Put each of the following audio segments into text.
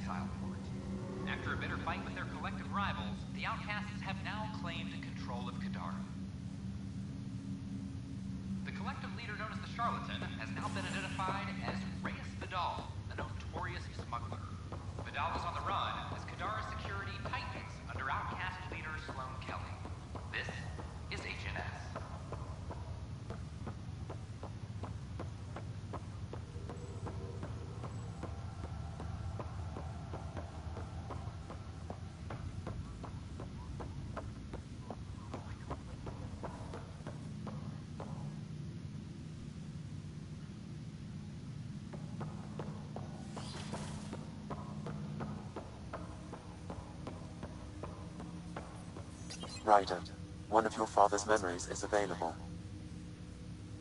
exile port. After a bitter fight with their collective rivals, the outcasts have now claimed control of Kadara. The collective leader known as the Charlatan has now been identified as Reyes Vidal, a notorious smuggler. Vidal is on the run as Kadara's security tightens under outcast leader Sloan Kelly. This is HNS. Ryder, one of your father's memories is available.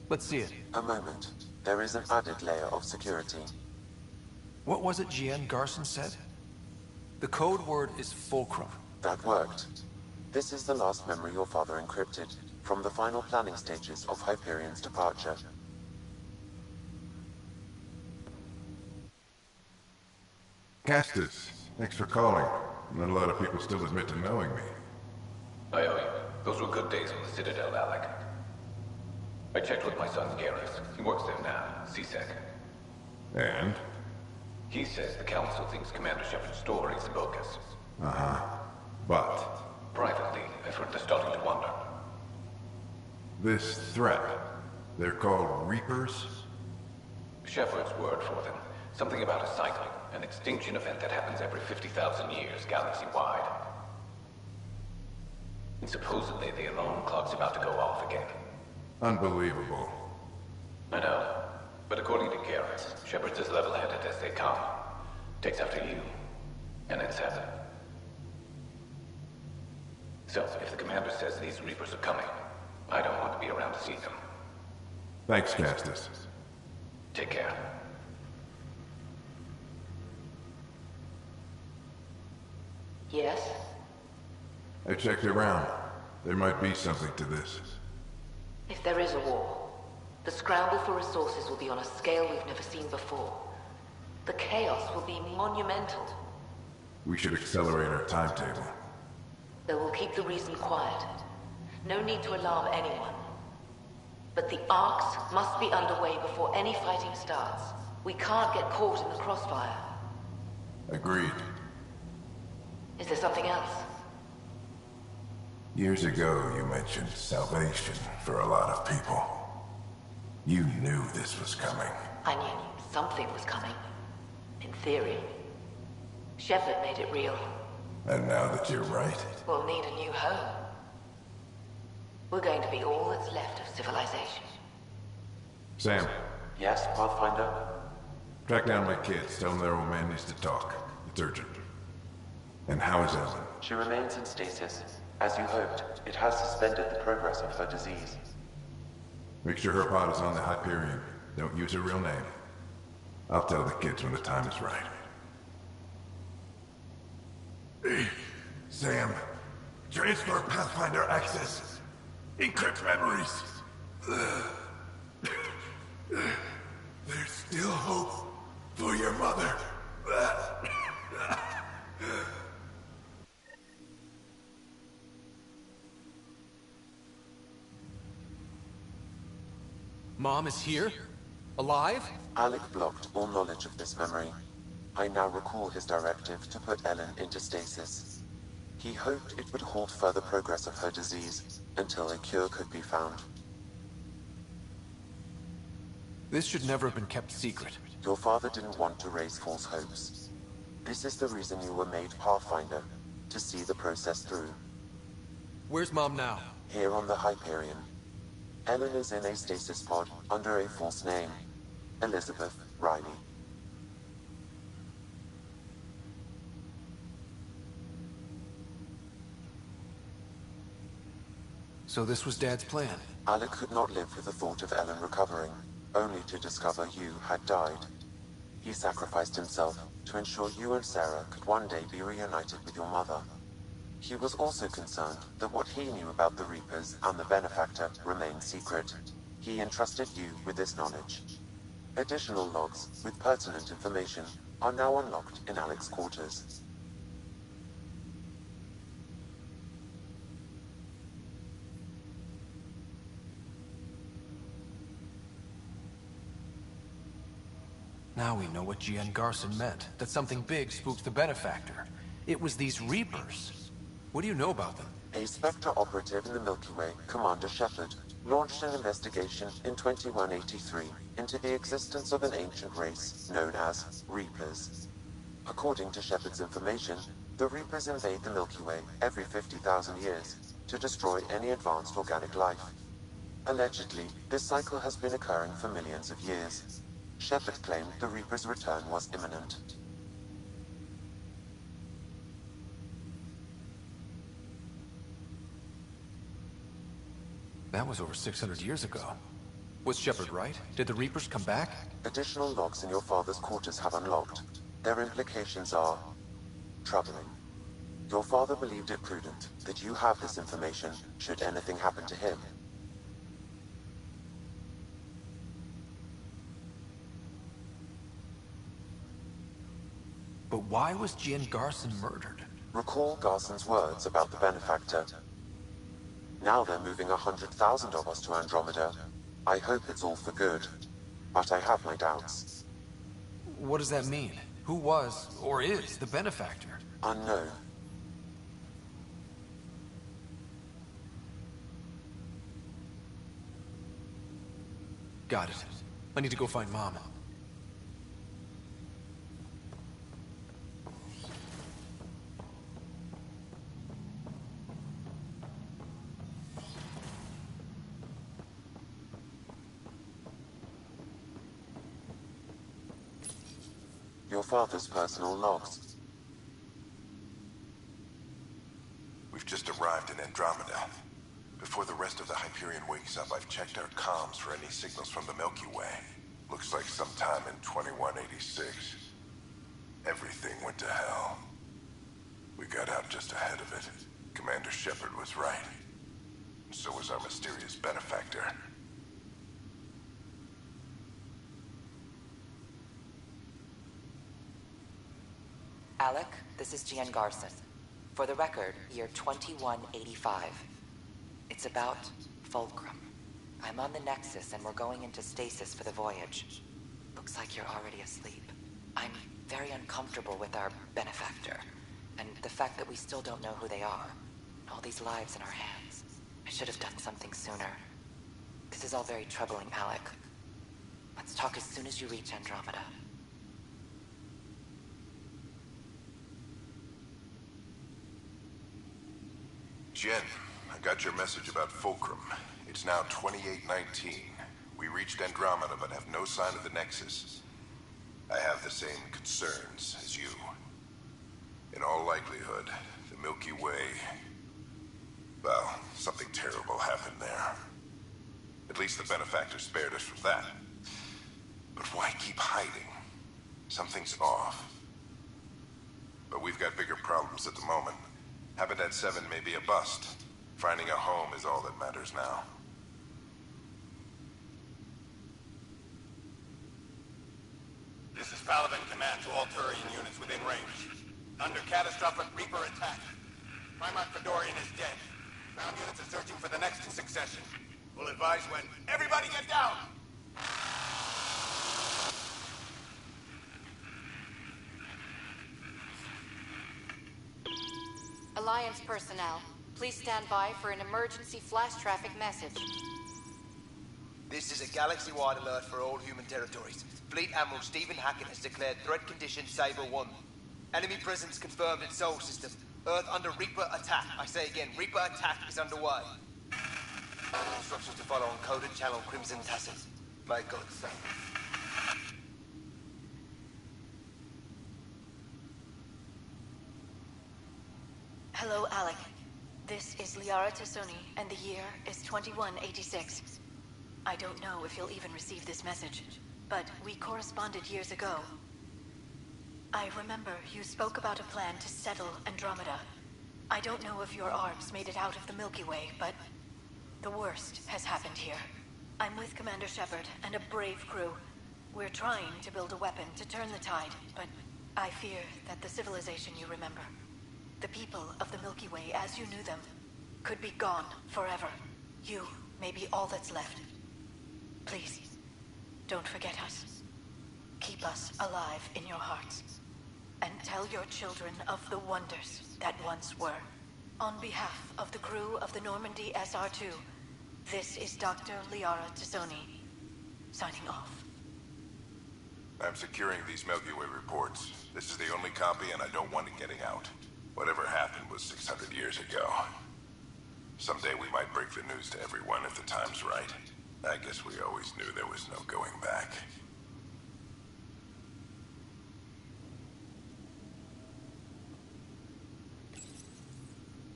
Let's see it. A moment. There is an added layer of security. What was it GN Garson said? The code word is fulcrum. That worked. This is the last memory your father encrypted, from the final planning stages of Hyperion's departure. Castus, thanks for calling. Not a lot of people still admit to knowing me. I owe you. Those were good days on the Citadel, Alec. I checked with my son Garrus. He works there now, CSEC. And? He says the Council thinks Commander Shepard's story is bogus. Uh-huh. But? Privately, I've heard they're starting to wonder. This threat, they're called Reapers? Shepard's word for them. Something about a cycle, an extinction event that happens every 50,000 years, galaxy-wide. And supposedly the alarm clock's about to go off again. Unbelievable. I know. But according to Garrett, Shepard's as level-headed as they come. Takes after you. And it's heaven. So, if the commander says these Reapers are coming, I don't want to be around to see them. Thanks, Castus. Take care. Yes? I checked around. There might be something to this. If there is a war, the scramble for resources will be on a scale we've never seen before. The chaos will be monumental. We should accelerate our timetable. Though we'll keep the reason quiet. No need to alarm anyone. But the arcs must be underway before any fighting starts. We can't get caught in the crossfire. Agreed. Is there something else? Years ago, you mentioned salvation for a lot of people. You knew this was coming. I knew something was coming. In theory. Shepard made it real. And now that you're right, We'll need a new home. We're going to be all that's left of civilization. Sam, Yes, Pathfinder? track down my kids. Tell them their old man needs to talk. It's urgent. And how is Ellen? She remains in stasis. As you hoped, it has suspended the progress of her disease. Make sure her pod is on the Hyperion. Don't use her real name. I'll tell the kids when the time is right. Sam, transfer Pathfinder access. Encrypt memories. There's still hope for your mother. Mom is here? Alive? Alec blocked all knowledge of this memory. I now recall his directive to put Ellen into stasis. He hoped it would halt further progress of her disease until a cure could be found. This should never have been kept secret. Your father didn't want to raise false hopes. This is the reason you were made Pathfinder, to see the process through. Where's Mom now? Here on the Hyperion. Ellen is in a stasis pod under a false name, Elizabeth Riley. So this was Dad's plan. Alec could not live with the thought of Ellen recovering, only to discover you had died. He sacrificed himself to ensure you and Sarah could one day be reunited with your mother. He was also concerned that what he knew about the Reapers and the Benefactor remained secret. He entrusted you with this knowledge. Additional logs with pertinent information are now unlocked in Alec's quarters. Now we know what GN Garson meant, that something big spooked the Benefactor. It was these Reapers. What do you know about them? A Spectre operative in the Milky Way, Commander Shepard, launched an investigation in 2183 into the existence of an ancient race known as Reapers. According to Shepard's information, the Reapers invade the Milky Way every 50,000 years to destroy any advanced organic life. Allegedly, this cycle has been occurring for millions of years. Shepard claimed the Reaper's return was imminent. That was over 600 years ago. Was Shepard right? Did the Reapers come back? Additional logs in your father's quarters have unlocked. Their implications are troubling. Your father believed it prudent that you have this information should anything happen to him. But why was GN Garson murdered? Recall Garson's words about the Benefactor. Now they're moving 100,000 of us to Andromeda. I hope it's all for good, but I have my doubts. What does that mean? Who was, or is, the Benefactor? Unknown. Got it. I need to go find Mom. Your father's personal logs. We've just arrived in Andromeda. Before the rest of the Hyperion wakes up, I've checked our comms for any signals from the Milky Way. Looks like sometime in 2186. Everything went to hell. We got out just ahead of it. Commander Shepard was right. So was our mysterious benefactor. Alec, this is GN Garson. For the record, year 2185. It's about Fulcrum. I'm on the Nexus and we're going into stasis for the voyage. Looks like you're already asleep. I'm very uncomfortable with our benefactor, and the fact that we still don't know who they are. All these lives in our hands. I should have done something sooner. This is all very troubling, Alec. Let's talk as soon as you reach Andromeda. Jen, I got your message about Fulcrum. It's now 2819. We reached Andromeda but have no sign of the Nexus. I have the same concerns as you. In all likelihood, the Milky Way... well, something terrible happened there. At least the benefactor spared us from that. But why keep hiding? Something's off. But we've got bigger problems at the moment. Habitat 7 may be a bust. Finding a home is all that matters now. This is Paladin Command to all Turian units within range. Under catastrophic Reaper attack. Primarch Fedorian is dead. Ground units are searching for the next in succession. We'll advise when... Everybody get down! Alliance personnel, please stand by for an emergency flash traffic message. This is a galaxy-wide alert for all human territories. Fleet Admiral Stephen Hackett has declared threat condition Saber 1. Enemy presence confirmed in Sol System. Earth under Reaper attack. I say again, Reaper attack is underway. Instructions to follow on coded channel Crimson Tacit. May God save. Hello, Alec. This is Liara Tassoni, and the year is 2186. I don't know if you'll even receive this message, but we corresponded years ago. I remember you spoke about a plan to settle Andromeda. I don't know if your arms made it out of the Milky Way, but the worst has happened here. I'm with Commander Shepard and a brave crew. We're trying to build a weapon to turn the tide, but I fear that the civilization you remember, the people of the Milky Way as you knew them, could be gone forever. You may be all that's left. Please, don't forget us. Keep us alive in your hearts. And tell your children of the wonders that once were. On behalf of the crew of the Normandy SR-2, this is Dr. Liara Tassoni, signing off. I'm securing these Milky Way reports. This is the only copy, and I don't want it getting out. Whatever happened was 600 years ago. Someday we might break the news to everyone if the time's right. I guess we always knew there was no going back.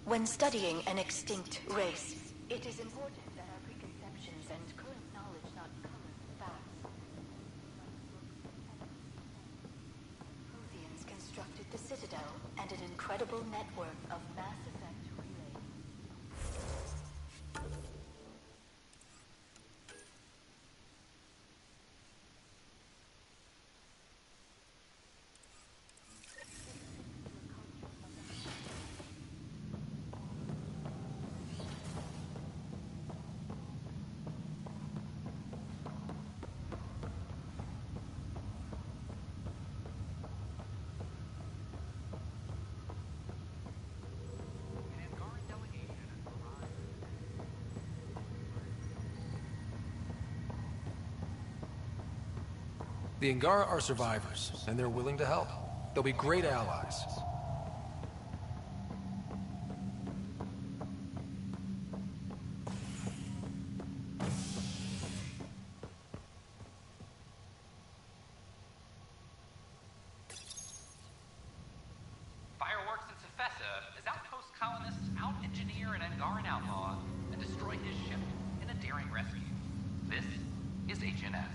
When studying an extinct race, it is important that our preconceptions and current knowledge not color facts. Protheans constructed the Citadel and an incredible network of Mass Effect relays. The Angara are survivors, and they're willing to help. They'll be great allies. Fireworks in Cephessa as outpost colonists out-engineer an Angaran outlaw and destroy his ship in a daring rescue. This is HNS.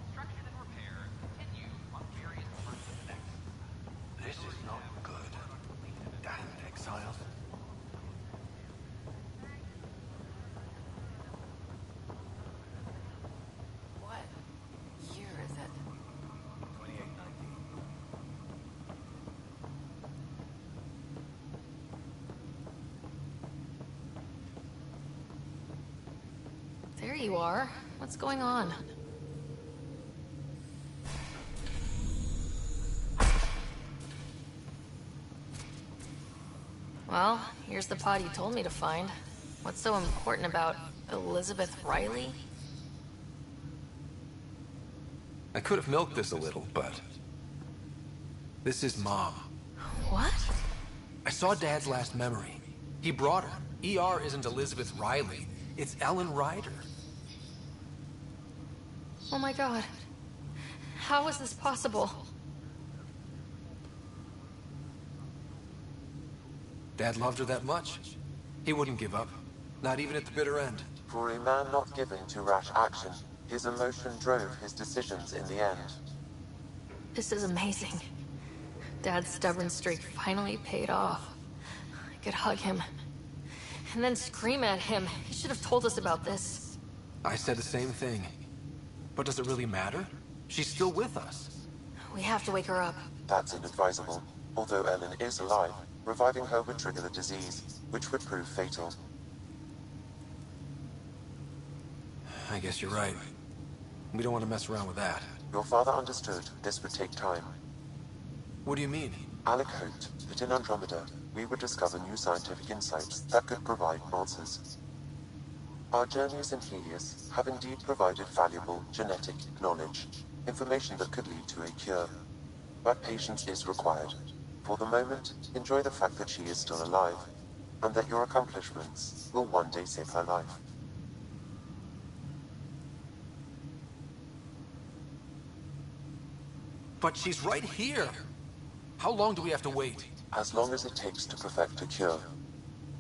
Construction and repair continue on various parts of the Nexus. This is not good. Damned exiles. What year is it? 2819. There you are. What's going on? Well, here's the pod you told me to find. What's so important about Elizabeth Riley? I could have milked this a little, but... This is Mom. What? I saw Dad's last memory. He brought her. ER isn't Elizabeth Riley. It's Ellen Ryder. Oh my god. How is this possible? Dad loved her that much. He wouldn't give up. Not even at the bitter end. For a man not given to rash action, his emotion drove his decisions in the end. This is amazing. Dad's stubborn streak finally paid off. I could hug him. And then scream at him. He should have told us about this. I said the same thing. But does it really matter? She's still with us. We have to wake her up. That's inadvisable. Although Ellen is alive, reviving her would trigger the disease, which would prove fatal. I guess you're right. We don't want to mess around with that. Your father understood this would take time. What do you mean? Alec hoped that in Andromeda, we would discover new scientific insights that could provide answers. Our journeys in Helios have indeed provided valuable genetic knowledge, information that could lead to a cure. But patience is required. For the moment, enjoy the fact that she is still alive, and that your accomplishments will one day save her life. But she's right here! How long do we have to wait? As long as it takes to perfect a cure.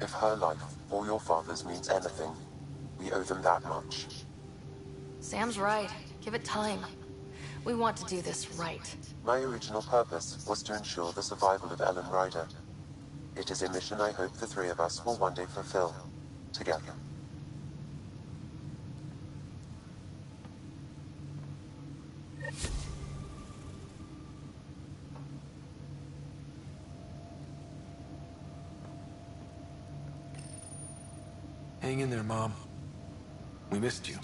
If her life or your father's means anything, we owe them that much. Sam's right. Give it time. We want to do this right. My original purpose was to ensure the survival of Ellen Ryder. It is a mission I hope the three of us will one day fulfill, together. Hang in there, Mom. We missed you.